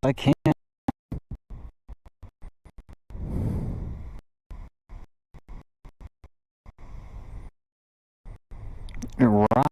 I can't. Right.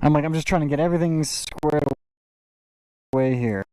I'm just trying to get everything squared away here.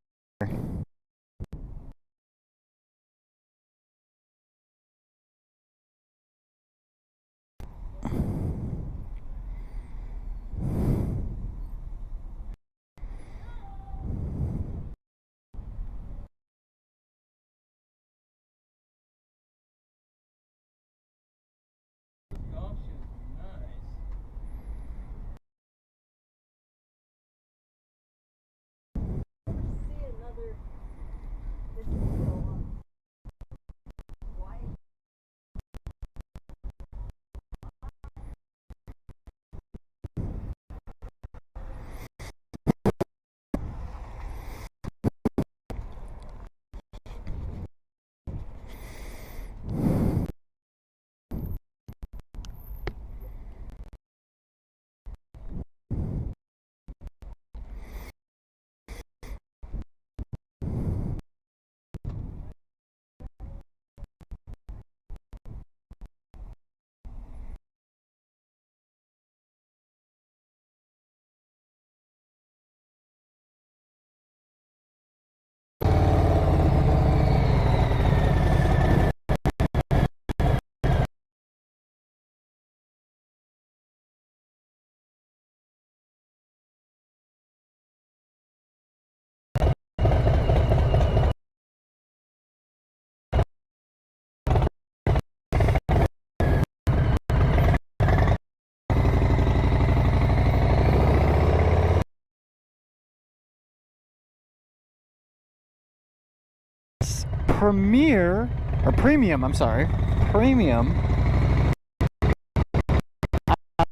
Premiere or premium, I'm sorry, premium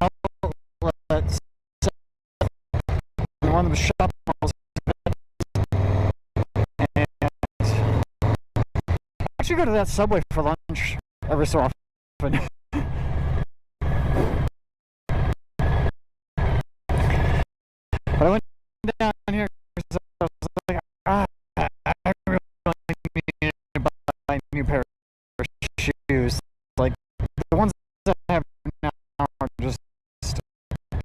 outlets in one of the shopping malls. And I actually go to that Subway for lunch every so often. But I went down here because I was like, I really need to buy a new pair of shoes. Like the ones that I have now are just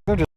they're just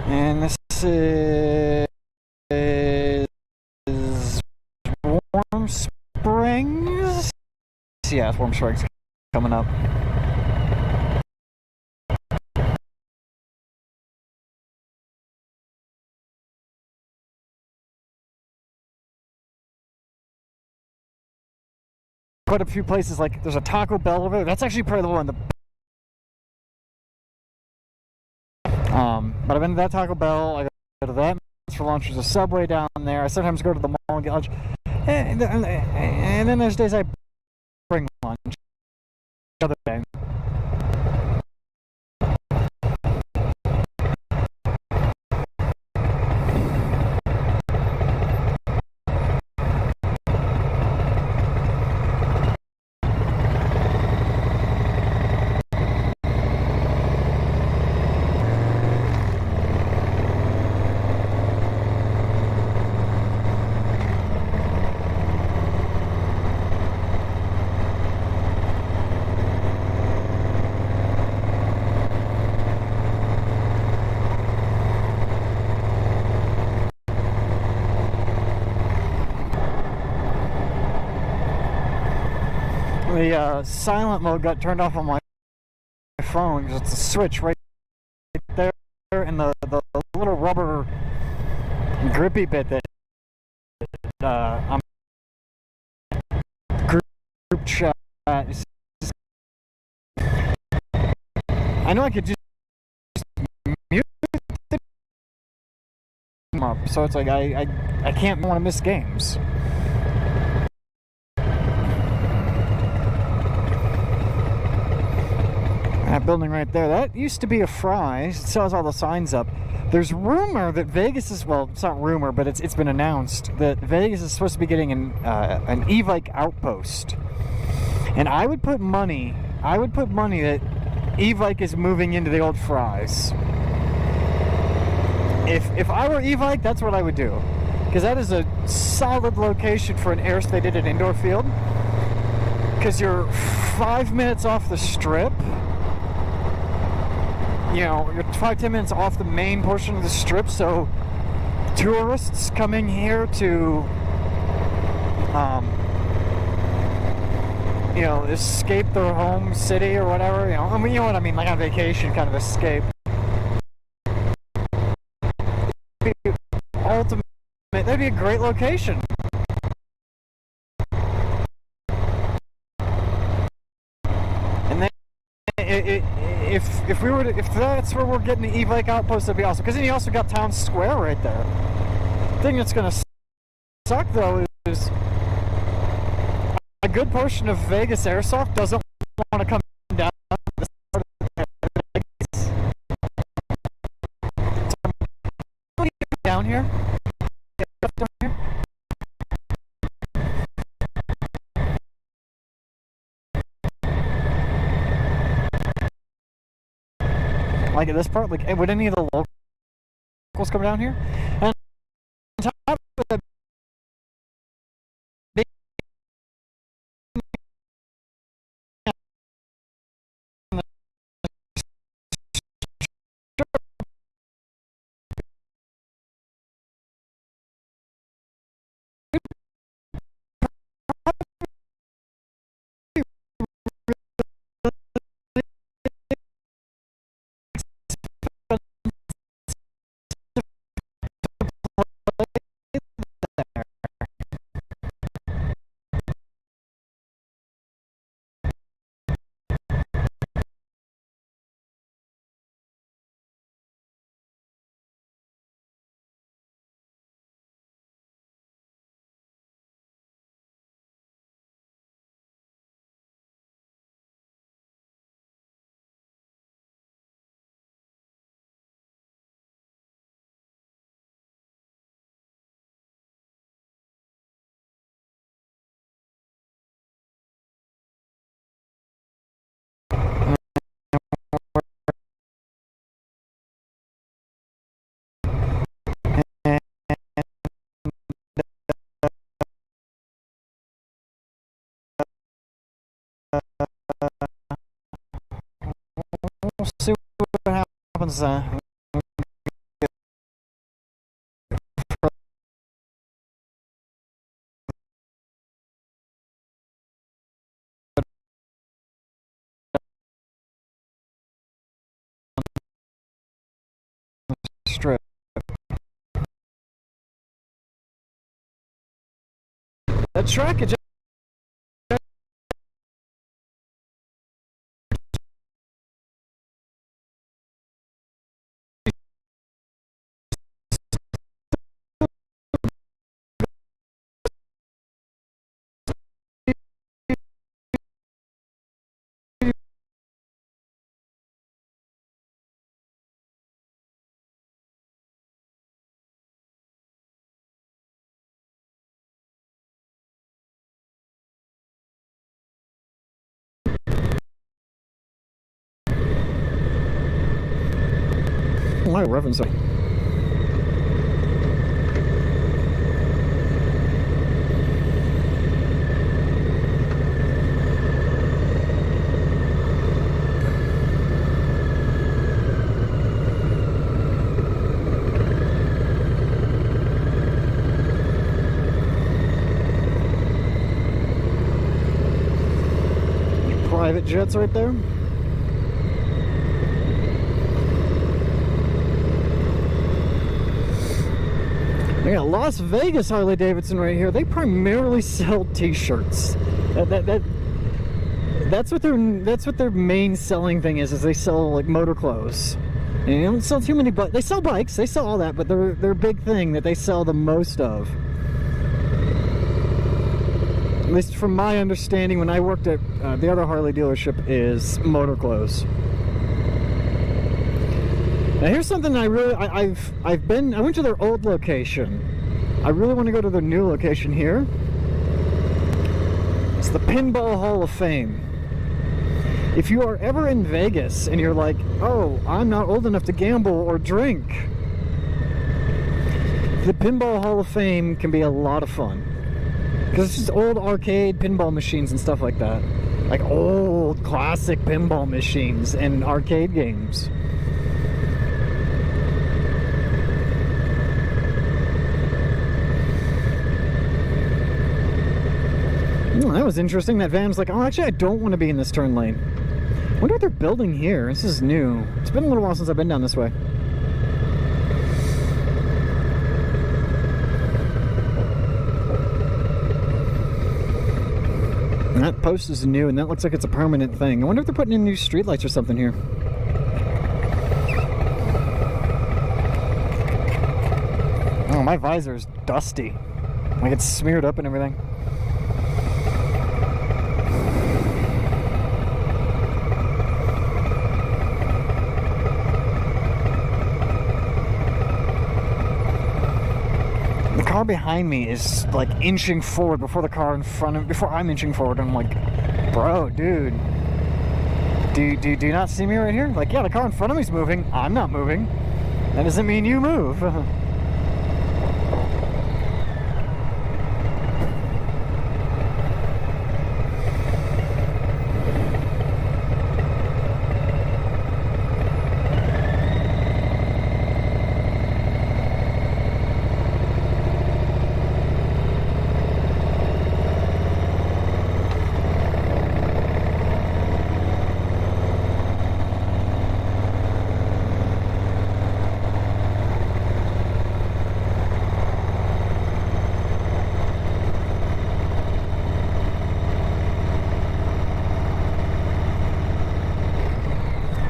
and this is Warm Springs. Yeah, it's Warm Springs coming up. Quite a few places, like there's a Taco Bell over there. That's actually probably the one. But I've been to that Taco Bell. I go to that for lunch. There's a Subway down there. I sometimes go to the mall and get lunch. And then there's days I bring lunch. The other day. the silent mode got turned off on my phone because it's a switch right there, and the little rubber grippy bit that I'm group chat. I know I could just mute them up, so it's like I can't want to miss games. That building right there, that used to be a Fry's. It still has all the signs up. There's rumor that Vegas is, well, it's not rumor, but it's been announced that Vegas is supposed to be getting an e-bike outpost. And I would put money that e-bike is moving into the old Fry's. If I were e-bike, that's what I would do. Because that is a solid location for an air-stated indoor field. Because you're 5 minutes off the strip. You know, you're 5-10 minutes off the main portion of the strip, so tourists coming here to, you know, escape their home city or whatever, you know, I mean, you know what I mean, like on vacation, kind of escape. Ultimate, that'd be a great location. And then, if that's where we're getting the e-bike outpost, that'd be awesome. Because then you also got Town Square right there. The thing that's gonna suck though is a good portion of Vegas Airsoft doesn't want to come down this part of Vegas. So, down here. Down here. Like at this part, like would any of the locals come down here? And on top of the big we'll see what happens strip. That track is just my reference. private jets right there. We got Las Vegas Harley Davidson right here. They primarily sell t-shirts. That's what their main selling thing is they sell like motor clothes. And they don't sell too many, but they sell bikes, they sell all that, but their big thing that they sell the most of, at least from my understanding when I worked at the other Harley dealership, is motor clothes. Now here's something I went to their old location. I really want to go to their new location here. It's the Pinball Hall of Fame. If you are ever in Vegas and you're like, oh, I'm not old enough to gamble or drink, the Pinball Hall of Fame can be a lot of fun. Because it's just old arcade pinball machines and stuff like that. Like old classic pinball machines and arcade games. Oh, that was interesting. That van's like, oh, actually, I don't want to be in this turn lane. I wonder what they're building here. This is new. It's been a little while since I've been down this way. And that post is new, and that looks like it's a permanent thing. I wonder if they're putting in new streetlights or something here. Oh, my visor is dusty. Like it's smeared up and everything. The car behind me is like inching forward before the car in front of, before I'm inching forward. I'm like, bro, dude, do you not see me right here? Like, yeah, the car in front of me is moving. I'm not moving. That doesn't mean you move.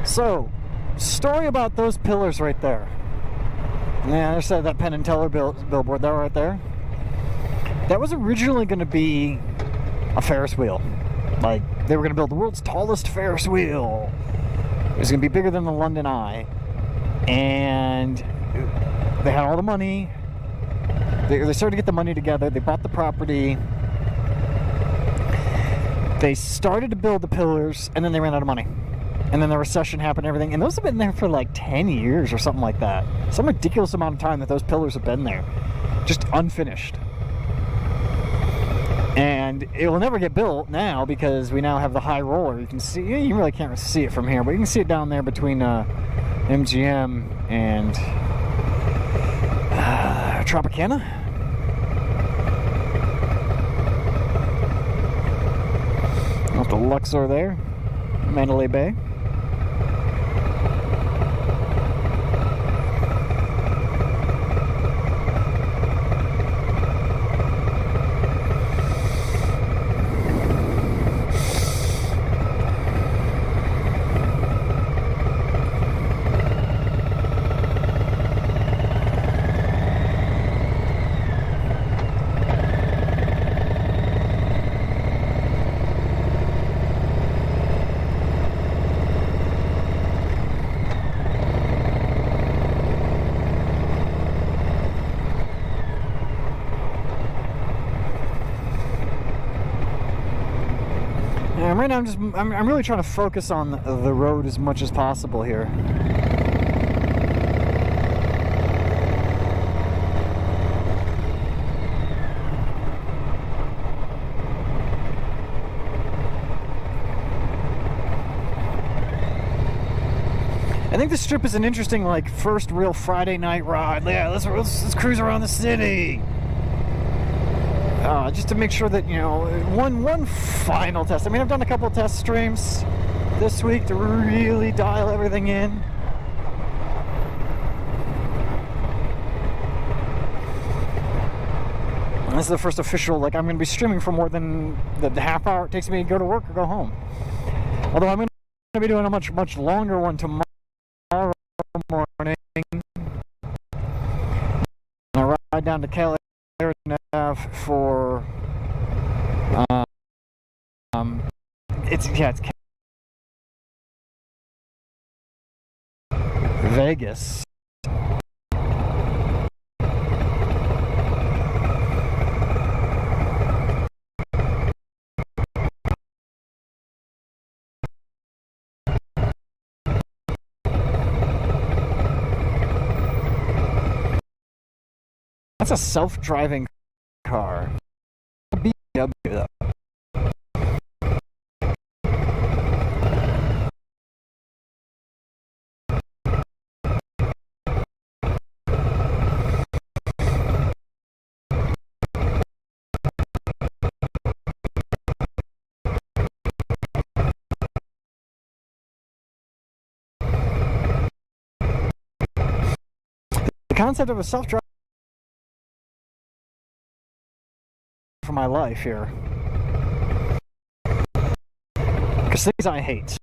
So, story about those pillars right there. Yeah, there's that Penn and Teller billboard there, right there. That was originally going to be a Ferris wheel. Like, they were going to build the world's tallest Ferris wheel. It was going to be bigger than the London Eye. And they had all the money. They started to get the money together. They bought the property. They started to build the pillars, and then they ran out of money. And then the recession happened and everything. And those have been there for like 10 years or something like that. Some ridiculous amount of time that those pillars have been there. Just unfinished. And it will never get built now because we now have the high roller. You can see, you really can't see it from here, but you can see it down there between MGM and Tropicana. Off the Luxor there, Mandalay Bay. Right now I'm really trying to focus on the road as much as possible here. I think the Strip is an interesting, like, first real Friday night ride. Yeah, let's cruise around the city. just to make sure that, you know, one final test. I mean, I've done a couple of test streams this week to really dial everything in. And this is the first official, like, I'm going to be streaming for more than the half hour it takes me to go to work or go home. Although I'm going to be doing a much longer one tomorrow morning. And I ride down to Cal for it's Vegas. That's a self-driving car. BMW though. The concept of a self-driving for my life here, because things I hate.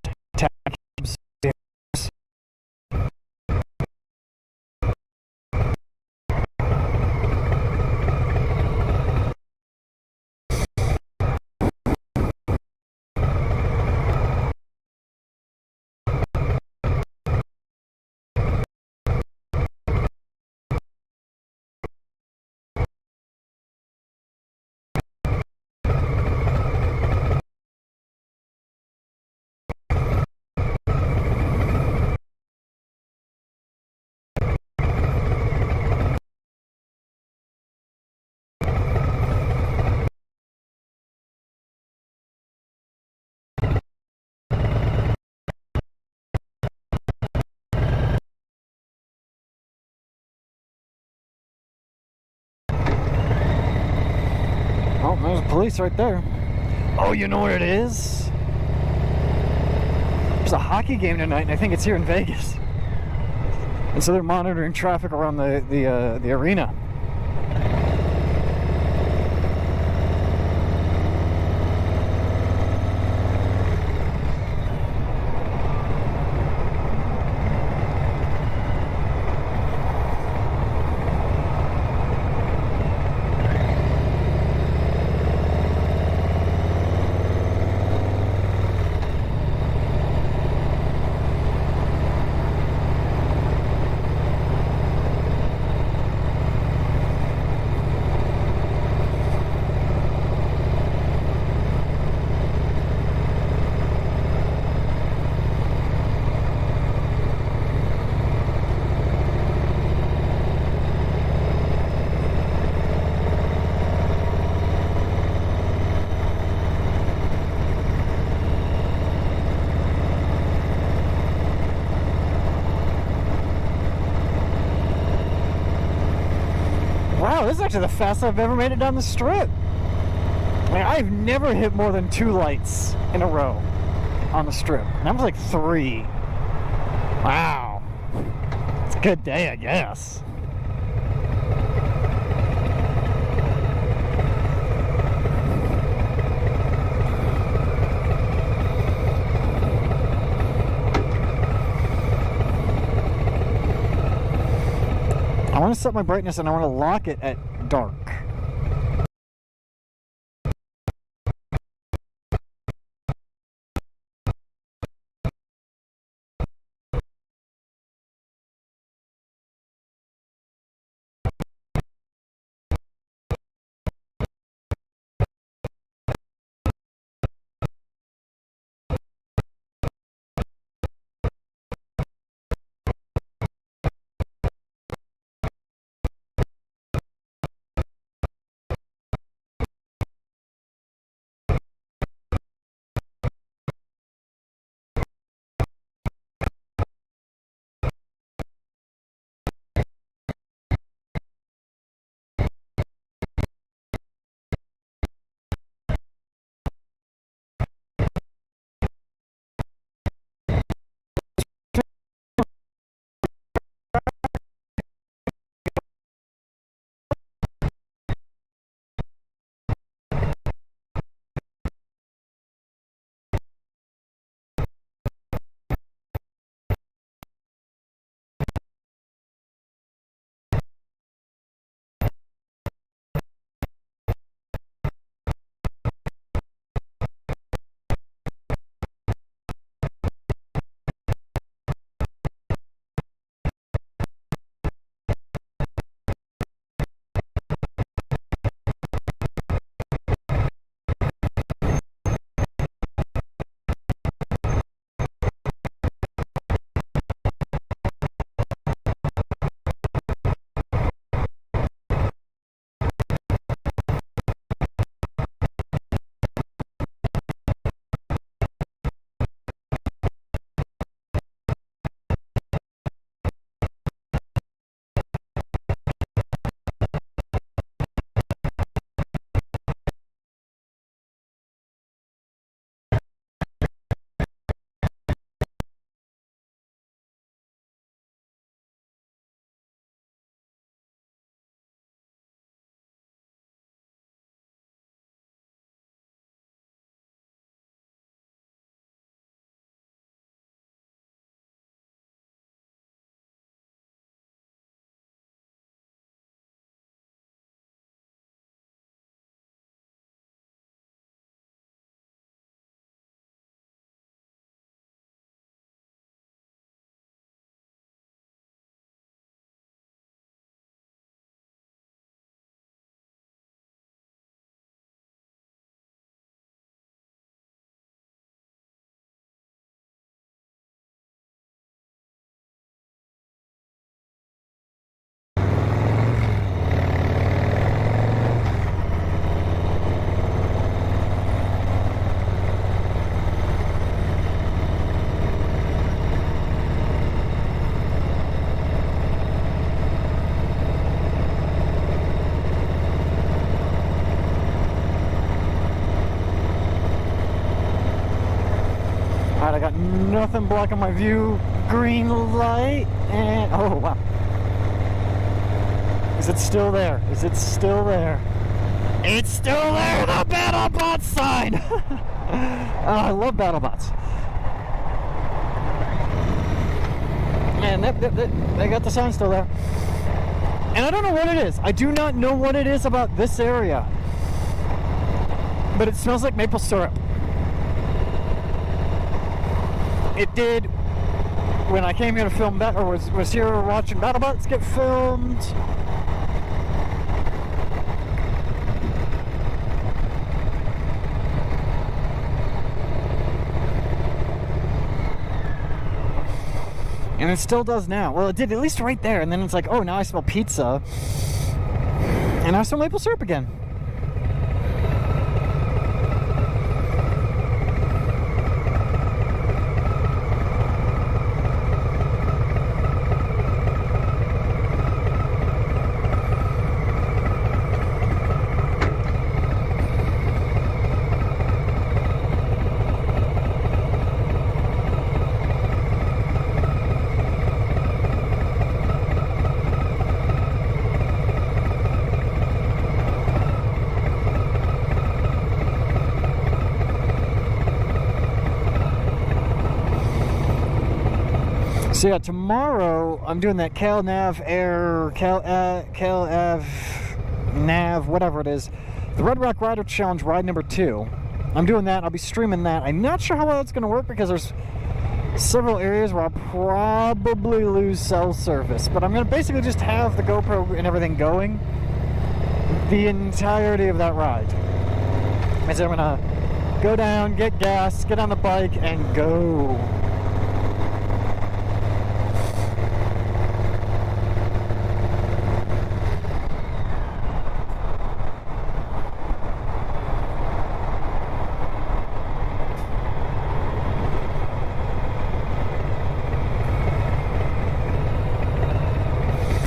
Oh, there's police right there. Oh, you know what it is? There's a hockey game tonight, and I think it's here in Vegas. And so they're monitoring traffic around the arena. Wow, this is actually the fastest I've ever made it down the strip. I mean, I've never hit more than 2 lights in a row on the strip. And that was like 3. Wow. It's a good day, I guess. I want to set my brightness and I want to lock it at dark. Alright, I got nothing blocking my view. Green light, and... oh, wow. Is it still there? Is it still there? It's still there! The BattleBots sign! Oh, I love BattleBots. Man, they got the sign still there. And I don't know what it is. I do not know what it is about this area. But it smells like maple syrup. It did when I came here to film or was here watching BattleBots get filmed. And it still does now. Well, it did at least right there. And then it's like, oh, now I smell pizza. And I smell maple syrup again. So yeah, tomorrow I'm doing that Cal Nav whatever it is, the Red Rock Rider Challenge ride number 2. I'm doing that. I'll be streaming that. I'm not sure how well it's going to work because there's several areas where I'll probably lose cell service, but I'm going to basically just have the GoPro and everything going the entirety of that ride. And so I'm going to go down, get gas, get on the bike, and go.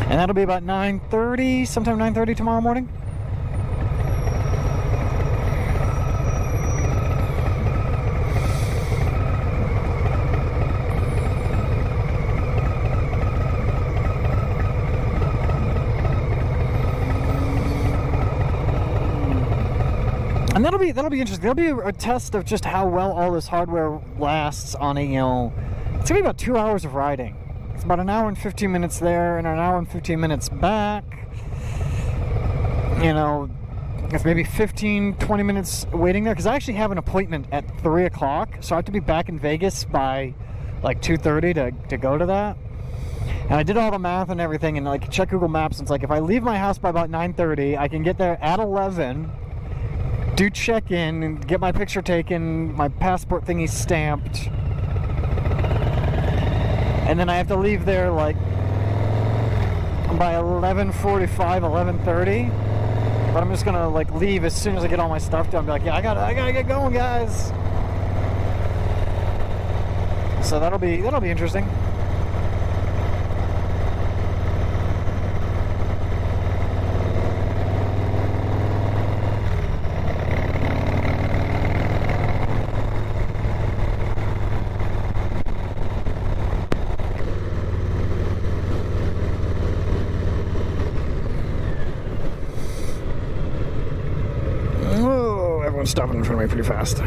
And that'll be about 9:30, sometime 9:30 tomorrow morning. And that'll be interesting. That'll be a test of just how well all this hardware lasts on a, it's gonna be about 2 hours of riding. It's about an hour and 15 minutes there and an hour and 15 minutes back. It's maybe 15, 20 minutes waiting there because I actually have an appointment at 3 o'clock. So I have to be back in Vegas by like 2:30 to go to that. And I did all the math and everything and like check Google Maps. And it's like if I leave my house by about 9:30, I can get there at 11, do check-in and get my picture taken, my passport thingy stamped. And then I have to leave there like by 11:45, 11:30. But I'm just gonna like leave as soon as I get all my stuff done. Be like, yeah, I gotta get going, guys. So that'll be interesting. Stopping in front of me pretty fast.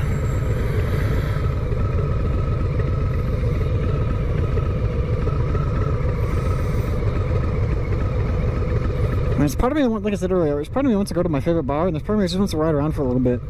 And there's part of me, like I said earlier, there's part of me wants to go to my favorite bar, and there's part of me that just wants to ride around for a little bit.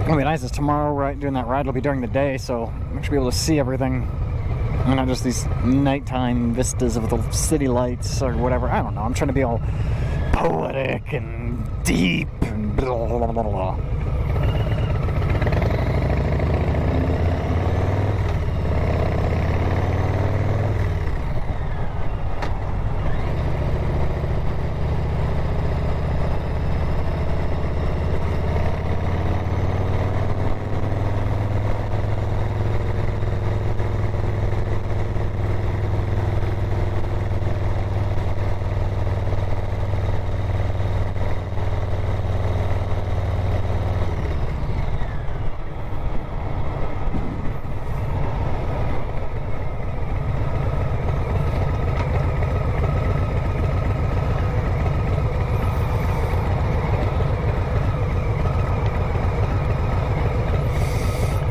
It'll be nice is tomorrow, right, doing that ride will be during the day, so I should be able to see everything. And not just these nighttime vistas of the city lights or whatever. I don't know. I'm trying to be all poetic and deep and blah, blah, blah, blah, blah.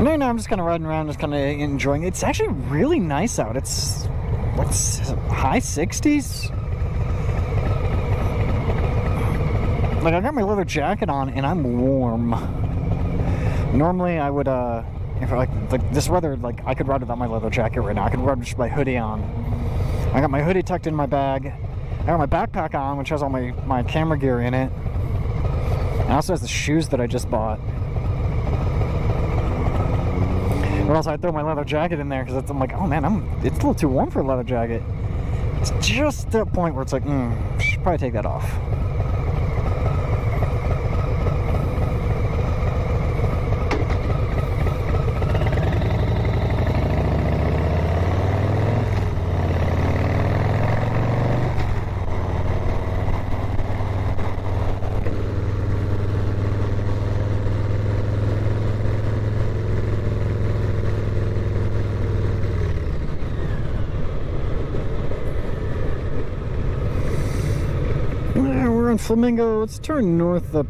And right now I'm just kind of riding around, just kind of enjoying it. It's actually really nice out. It's, what's high 60s? Like, I got my leather jacket on and I'm warm. Normally I would, if like this weather, like I could ride without my leather jacket right now. I could ride with just my hoodie on. I got my hoodie tucked in my bag. I got my backpack on, which has all my camera gear in it. It also has the shoes that I just bought. Or else I'd throw my leather jacket in there because I'm like, oh man, it's a little too warm for a leather jacket. It's just that point where it's like, should probably take that off. Flamingo, let's turn north up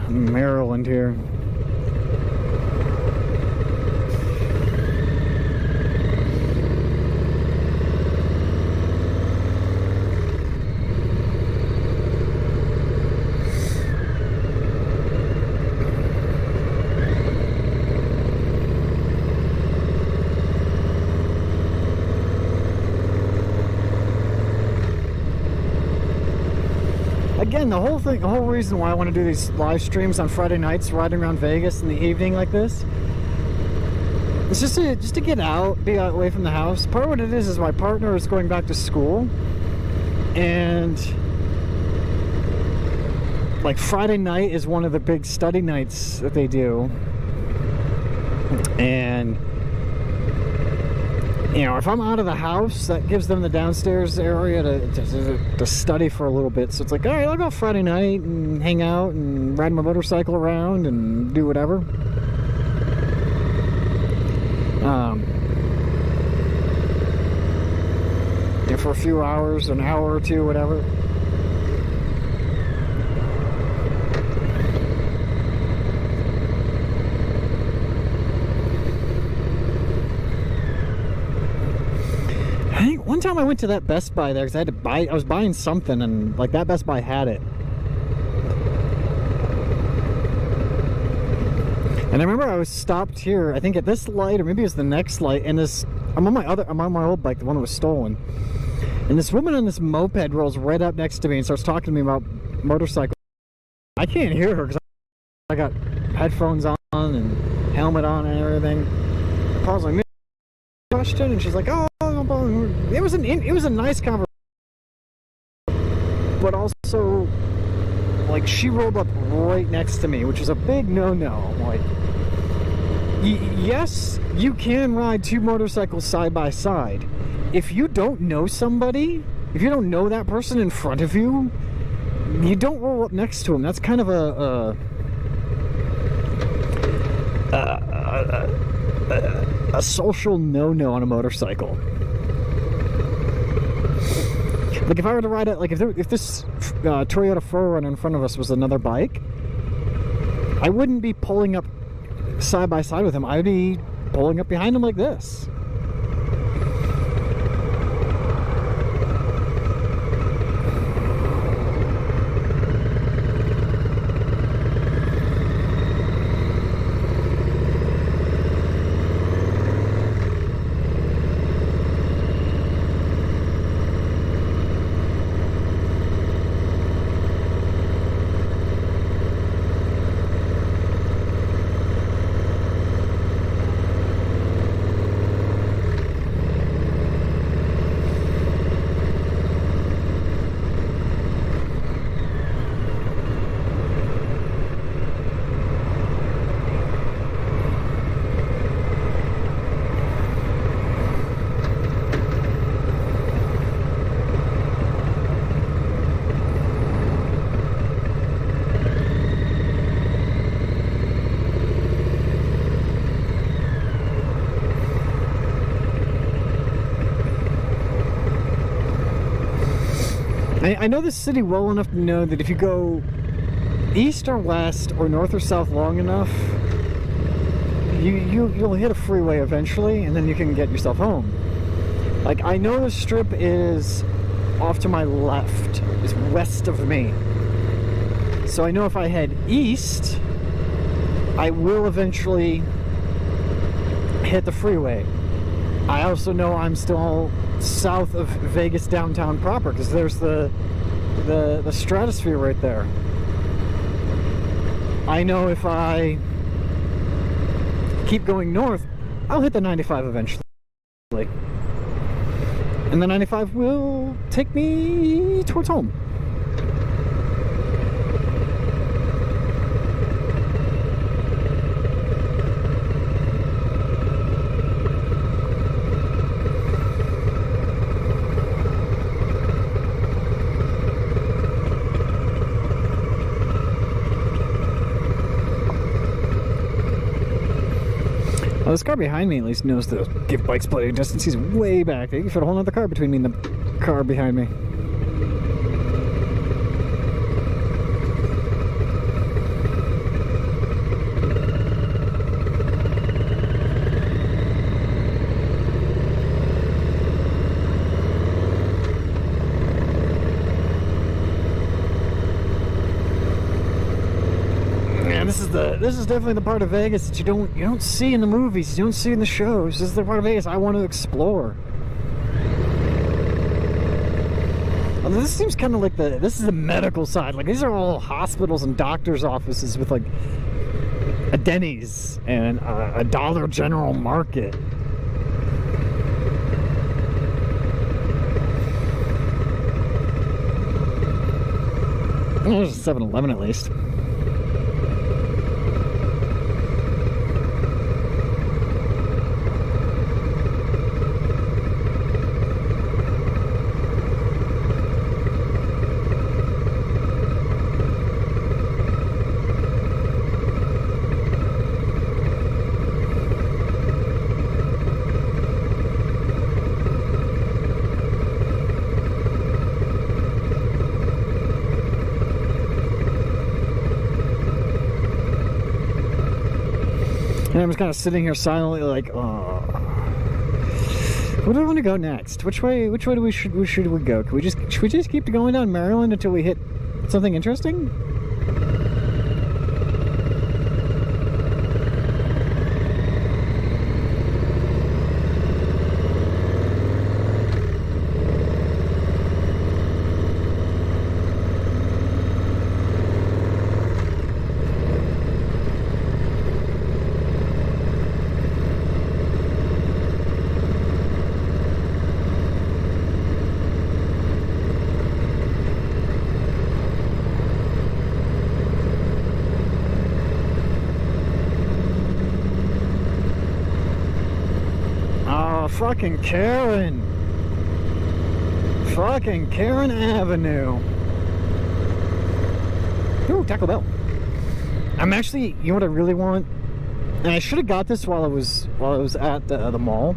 Maryland here. Again, the whole reason why I want to do these live streams on Friday nights, riding around Vegas in the evening like this, it's just to get out, be away from the house. Part of what it is my partner is going back to school, and like Friday night is one of the big study nights that they do, and you know, if I'm out of the house, that gives them the downstairs area to study for a little bit. So it's like, all right, I'll go Friday night and hang out and ride my motorcycle around and do whatever. Yeah, for a few hours, an hour or two, whatever. One time I went to that Best Buy there because I was buying something, and like that Best Buy had it. And I remember I was stopped here, I think at this light, or maybe it was the next light, and I'm on my old bike, the one that was stolen. And this woman on this moped rolls right up next to me and starts talking to me about motorcycles. I can't hear her because I got headphones on and helmet on and everything. I pause my question, and she's like, oh, it was a nice conversation, but also like she rolled up right next to me, which is a big no-no. Like, yes, you can ride two motorcycles side by side. If you don't know somebody, if you don't know that person in front of you, you don't roll up next to them. That's kind of a social no-no on a motorcycle. Like if I were to ride it, like if this Toyota 4Runner in front of us was another bike, I wouldn't be pulling up side by side with him. I'd be pulling up behind him like this. I know this city well enough to know that if you go east or west or north or south long enough, you'll hit a freeway eventually, and then you can get yourself home. Like, I know the strip is off to my left, is west of me. So I know if I head east, I will eventually hit the freeway. I also know I'm still south of Vegas downtown proper, because there's the Stratosphere right there. I know if I keep going north, I'll hit the 95 eventually. And the 95 will take me towards home. Well, this car behind me at least knows to give bikes plenty of distance. He's way back. You can fit a whole other car between me and the car behind me. This is definitely the part of Vegas that you don't see in the movies, you don't see in the shows. This is the part of Vegas I want to explore. Although this seems kind of like this is the medical side. Like, these are all hospitals and doctors' offices with like a Denny's and a Dollar General Market. Well, there's a 7-Eleven at least. And I'm just kind of sitting here silently, like, oh, where do I want to go next? Which way should we go? Should we just keep going down Maryland until we hit something interesting? Fucking Karen. Fucking Karen Avenue. Ooh, Taco Bell. I'm actually, you know what I really want? And I should have got this while I was at the mall.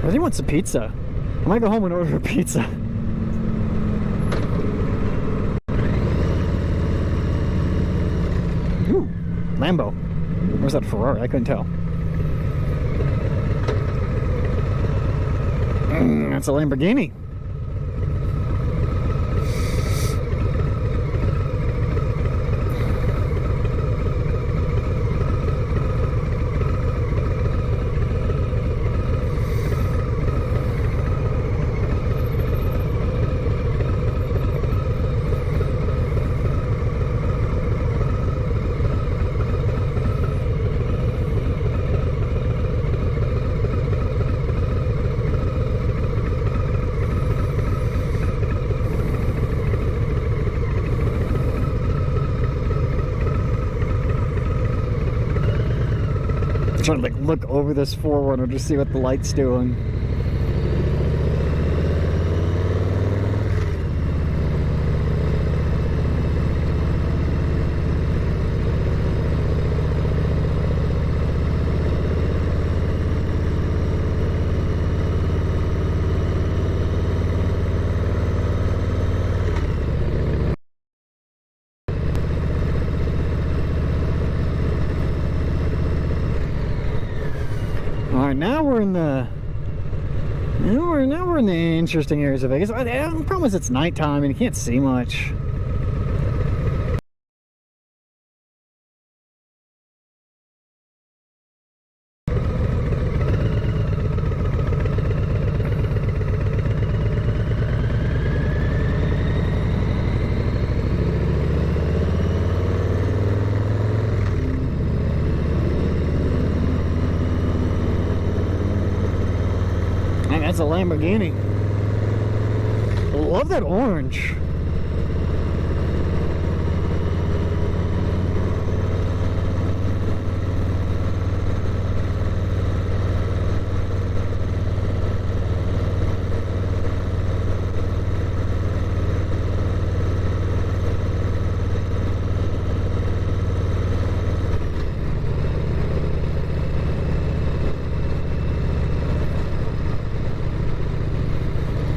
I really want some pizza. I might go home and order a pizza. Ooh, Lambo. Or was that a Ferrari? I couldn't tell. That's a Lamborghini. Trying to like look over this 4Runner to see what the light's doing. All right, now we're in the interesting areas of Vegas. The problem is it's nighttime and you can't see much. That's a Lamborghini. I love that orange.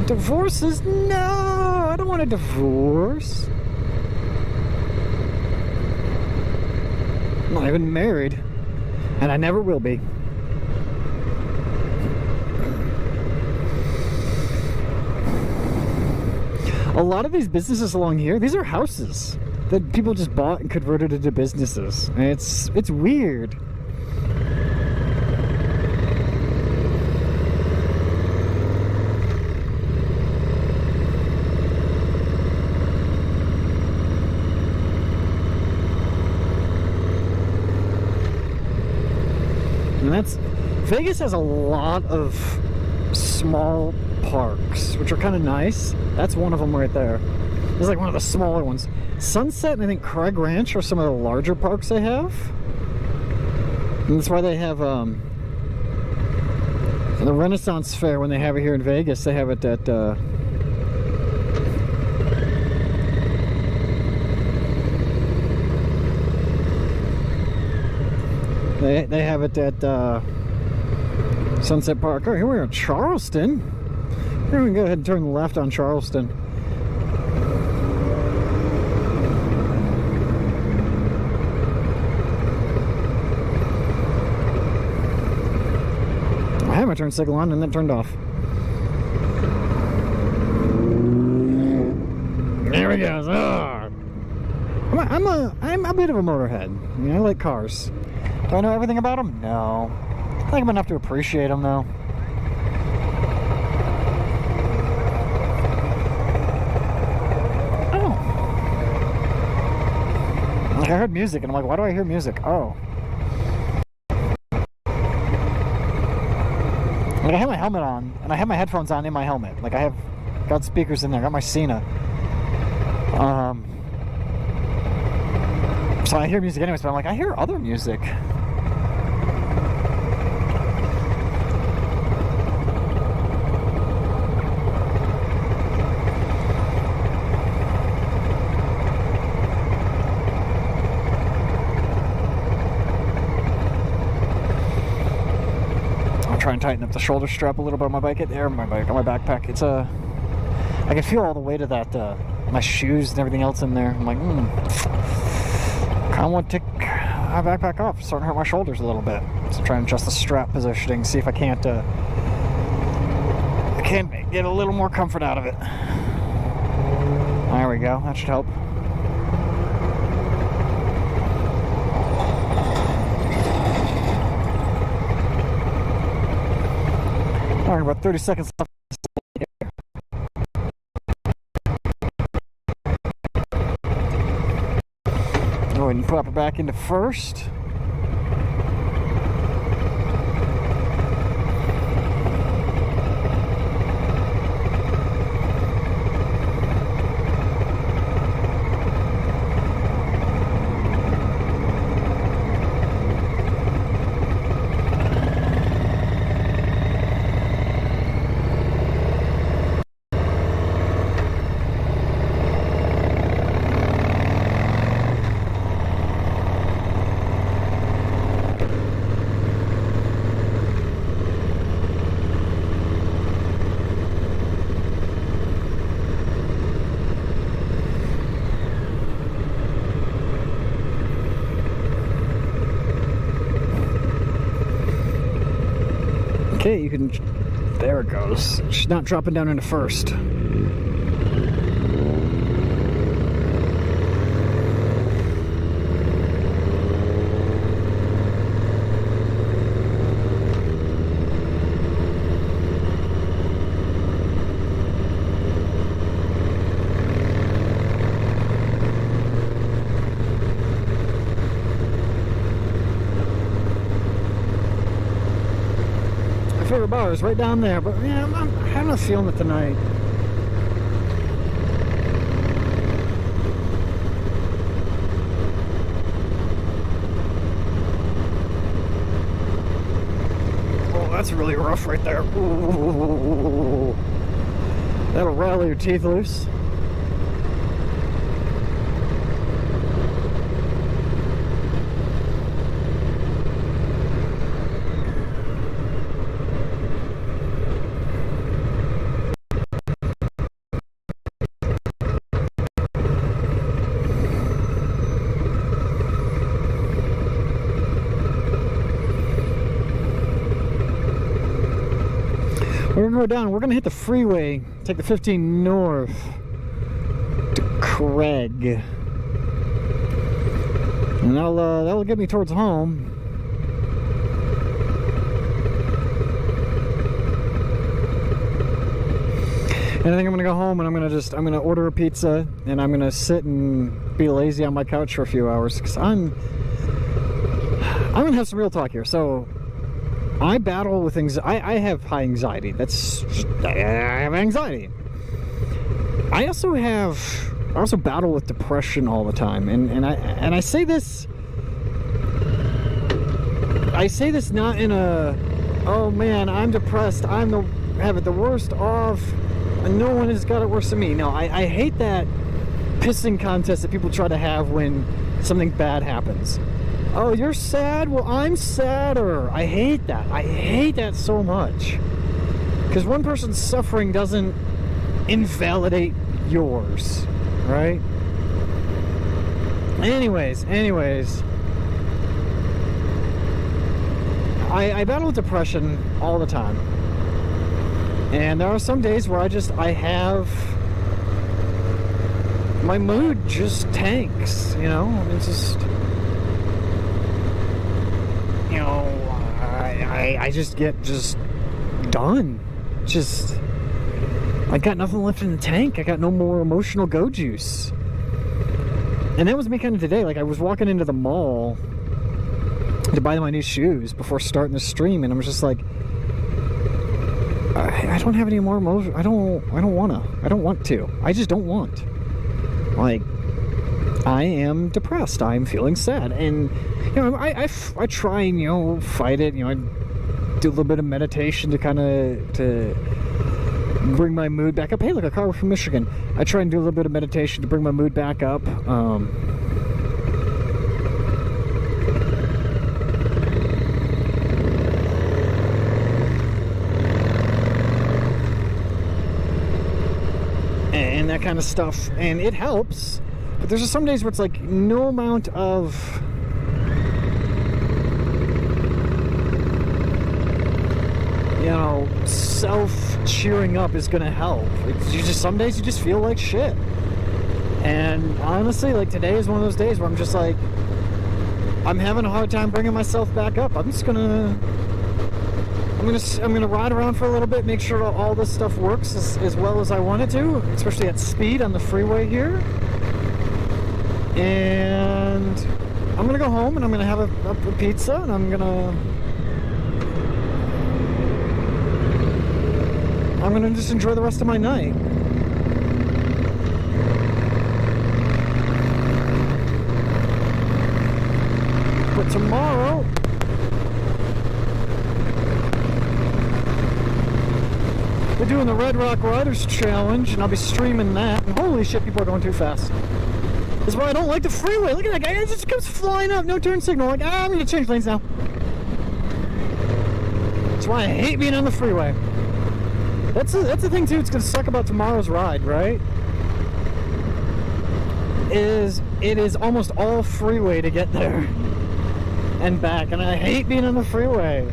Divorces? No, I don't want a divorce. I'm not even married, and I never will be. A lot of these businesses along here, these are houses that people just bought and converted into businesses. And it's weird. And Vegas has a lot of small parks, which are kind of nice. That's one of them right there. This is like one of the smaller ones. Sunset and I think Craig Ranch are some of the larger parks they have. And that's why they have the Renaissance Fair when they have it here in Vegas. They have it at They have it at Sunset Park. Oh, here we are in Charleston. Here we can go ahead and turn left on Charleston. I had my turn signal on and then turned off. There we go. Oh. I'm a bit of a motorhead. I mean, I like cars. Do I know everything about them? No. I think I'm enough to appreciate them, though. Oh. Like I heard music, and I'm like, why do I hear music? Oh. Like I have my helmet on, and I have my headphones on in my helmet. Like I have got speakers in there. I got my Sena. So I hear music anyways, but I'm like, I hear other music. Try and tighten up the shoulder strap a little bit on my bike. On my backpack. It's I can feel all the weight of that, my shoes and everything else in there. I'm like, kind of want to take my backpack off. It's starting to hurt my shoulders a little bit. So I'm trying to adjust the strap positioning, see if I can't get a little more comfort out of it. There we go. That should help. All right, about 30 seconds left. Go ahead and pop it back into first. Okay, you can... There it goes. She's not dropping down into first. Favorite bar is right down there, but yeah, I'm having a feeling it tonight. Oh, that's really rough right there. Ooh. That'll rattle your teeth loose. We're gonna go down. We're gonna hit the freeway, take the 15 north to Craig, and that'll get me towards home. And I think I'm gonna go home and I'm gonna order a pizza and I'm gonna sit and be lazy on my couch for a few hours because I'm gonna have some real talk here. So I battle with anxiety. I have high anxiety. I have anxiety. I also battle with depression all the time, and I say this. I say this not in a, oh man, I'm depressed. Have it the worst off. No one has got it worse than me. No, I hate that pissing contest that people try to have when something bad happens. Oh, you're sad? Well, I'm sadder. I hate that. I hate that so much. Because one person's suffering doesn't invalidate yours, right? Anyways. I battle with depression all the time. And there are some days where my mood just tanks, you know? It's just... I just get done. I got nothing left in the tank. I got no more emotional go juice. And that was me kind of today. Like, I was walking into the mall to buy my new shoes before starting the stream, and I was just like, I don't have any more emotion. I don't want to. I just don't want. Like, I am depressed. I'm feeling sad. And, you know, I try and, you know, fight it. You know, I do a little bit of meditation to kind of, to bring my mood back up. Hey, look, a car from Michigan. I try and do a little bit of meditation to bring my mood back up. And that kind of stuff. And it helps. But there's just some days where it's like no amount of self-cheering up is gonna help. Some days you just feel like shit. And honestly, like today is one of those days where I'm just like, I'm having a hard time bringing myself back up. I'm gonna ride around for a little bit, make sure all this stuff works as well as I want it to, especially at speed on the freeway here. And I'm gonna go home and I'm gonna have a pizza and I'm gonna just enjoy the rest of my night. But tomorrow, we're doing the Red Rock Riders Challenge, and I'll be streaming that. And holy shit, people are going too fast. That's why I don't like the freeway. Look at that guy, he just comes flying up, no turn signal. Like, I'm gonna change lanes now. That's why I hate being on the freeway. That's the thing too. It's gonna suck about tomorrow's ride, right? It is almost all freeway to get there and back, and I hate being on the freeway.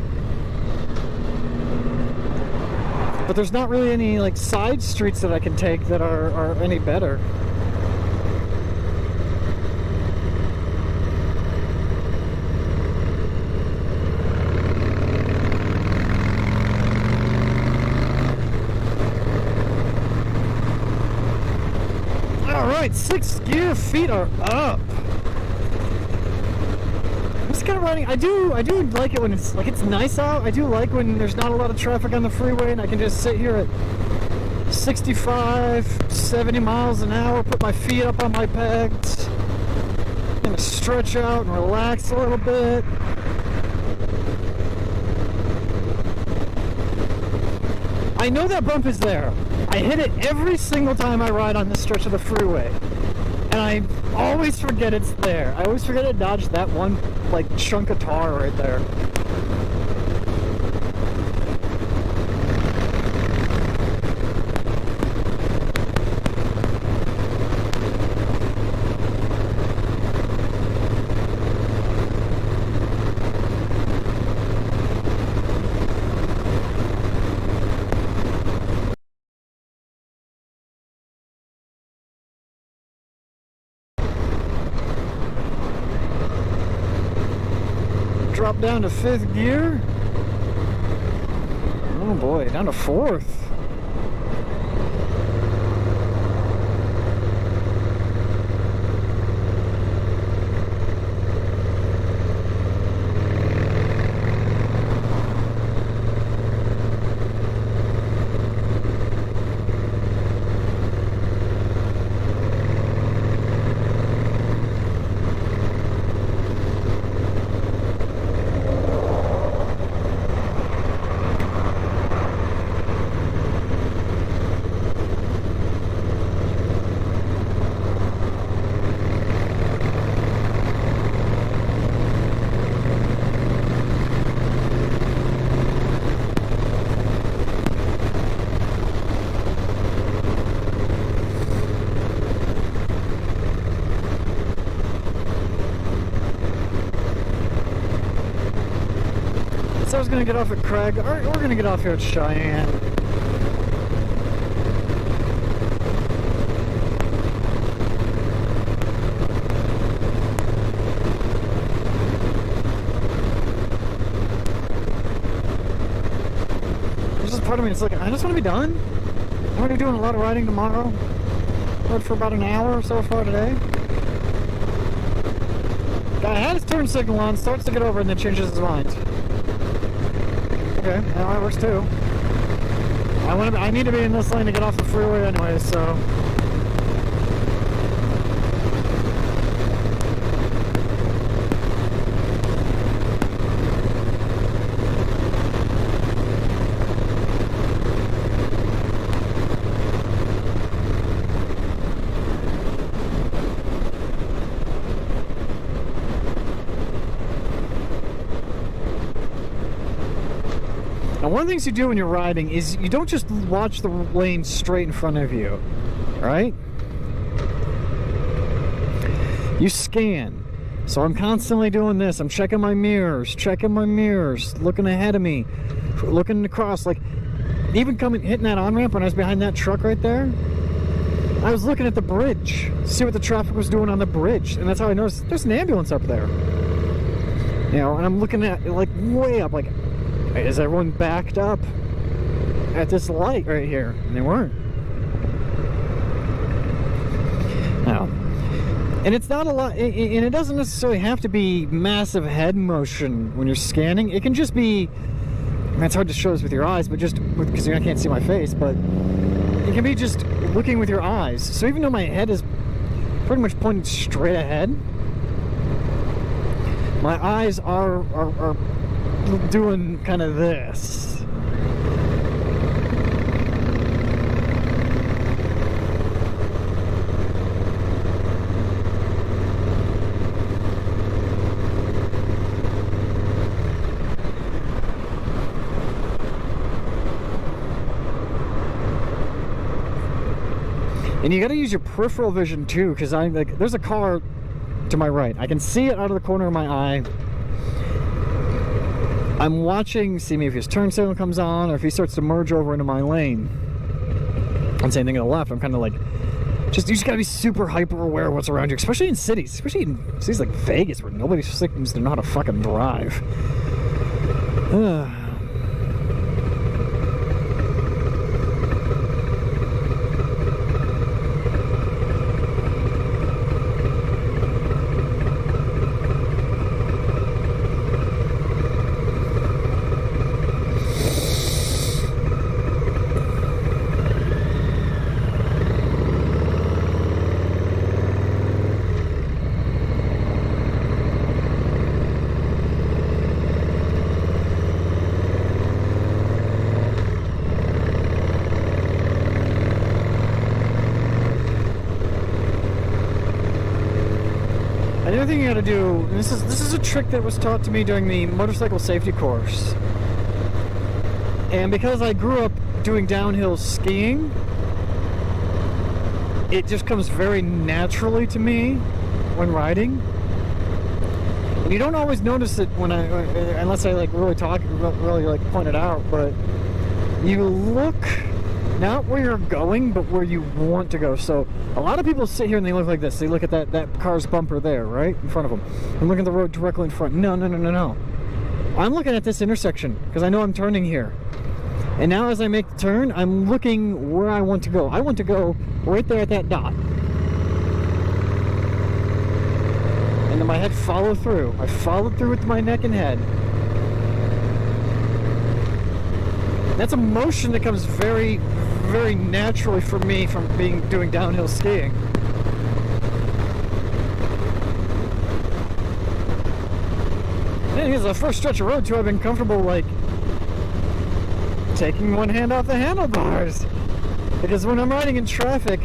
But there's not really any like side streets that I can take that are any better. Alright, 6th gear, feet are up. This kind of riding, I do like it when it's nice out. I do like when there's not a lot of traffic on the freeway and I can just sit here at 65, 70 miles an hour, put my feet up on my pegs, and stretch out and relax a little bit. I know that bump is there. I hit it every single time I ride on this stretch of the freeway. And I always forget it's there. I always forget to dodge that one, like, chunk of tar right there. Drop down to 5th gear. Oh boy, down to 4th. So I was going to get off at Craig. We're going to get off here at Cheyenne. There's this part of me that's like, I just want to be done. I'm going to be doing a lot of riding tomorrow. Rode for about an hour so far today. Guy had his turn signal on, starts to get over and then changes his mind. Okay, yeah, that works too. I need to be in this lane to get off the freeway anyway, so. One of the things you do when you're riding is you don't just watch the lane straight in front of you, right? You scan. So I'm constantly doing this. I'm checking my mirrors, looking ahead of me, looking across. Like, even hitting that on-ramp when I was behind that truck right there, I was looking at the bridge, see what the traffic was doing on the bridge. And that's how I noticed there's an ambulance up there. You know, and I'm looking at, like, way up, like, is everyone backed up at this light right here? And they weren't. Now, and it's not a lot, and it doesn't necessarily have to be massive head motion when you're scanning. It can just be, I mean, it's hard to show this with your eyes, but just because I can't see my face, but it can be just looking with your eyes. So even though my head is pretty much pointed straight ahead, my eyes are doing kind of this. And you got to use your peripheral vision too, because there's a car to my right. I can see it out of the corner of my eye. I'm watching, see maybe if his turn signal comes on or if he starts to merge over into my lane. And same thing to the left. I'm kind of like, you just gotta be super hyper aware of what's around you, especially in cities, especially in cities like Vegas where nobody seems to know how to fucking drive. Another thing you gotta do, and this is a trick that was taught to me during the motorcycle safety course. And because I grew up doing downhill skiing, it just comes very naturally to me when riding. And you don't always notice it when unless I like really like point it out, but you look not where you're going, but where you want to go. So a lot of people sit here and they look like this. They look at that car's bumper there, right in front of them, and look at the road directly in front. No. I'm looking at this intersection because I know I'm turning here. And now as I make the turn, I'm looking where I want to go. I want to go right there at that dot. And then my head follow through. I followed through with my neck and head. That's a motion that comes very, very naturally for me from doing downhill skiing. And it's the first stretch of road too. I've been comfortable like taking one hand off the handlebars, because when I'm riding in traffic,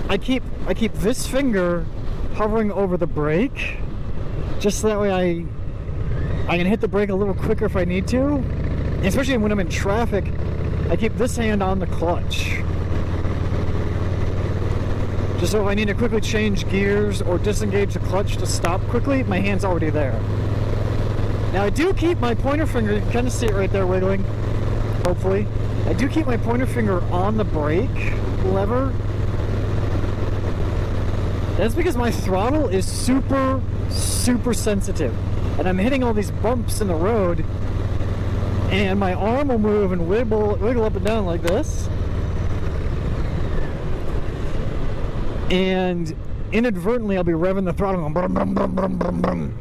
I keep this finger hovering over the brake, just so that way I can hit the brake a little quicker if I need to. Especially when I'm in traffic, I keep this hand on the clutch. Just so if I need to quickly change gears or disengage the clutch to stop quickly, my hand's already there. Now I do keep my pointer finger, you can kind of see it right there wiggling, hopefully. I do keep my pointer finger on the brake lever. That's because my throttle is super, super sensitive. And I'm hitting all these bumps in the road, and my arm will move and wiggle up and down like this. And inadvertently, I'll be revving the throttle going brum, brum, brum, brum, brum, brum.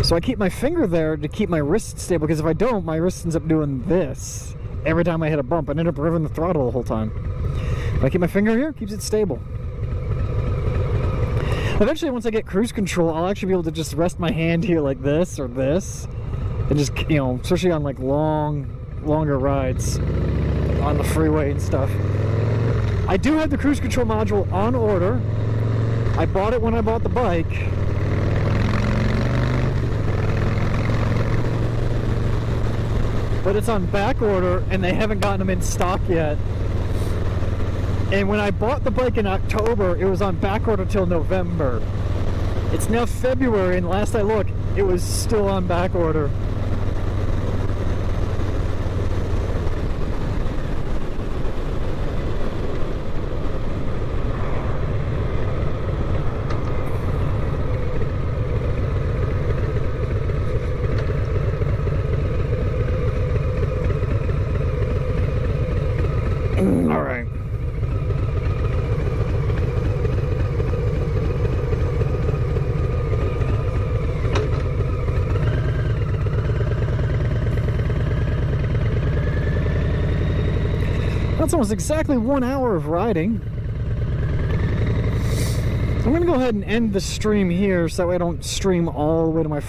So I keep my finger there to keep my wrist stable, because if I don't, my wrist ends up doing this. Every time I hit a bump, I end up revving the throttle the whole time. If I keep my finger here, it keeps it stable. Eventually, once I get cruise control, I'll actually be able to just rest my hand here like this or this, and just, you know, especially on like longer rides on the freeway and stuff. I do have the cruise control module on order. I bought it when I bought the bike. But it's on back order, and they haven't gotten them in stock yet. And when I bought the bike in October, it was on back order till November. It's now February, and last I looked, it was still on back order. All right. That's almost exactly 1 hour of riding. I'm going to go ahead and end the stream here so that way I don't stream all the way to my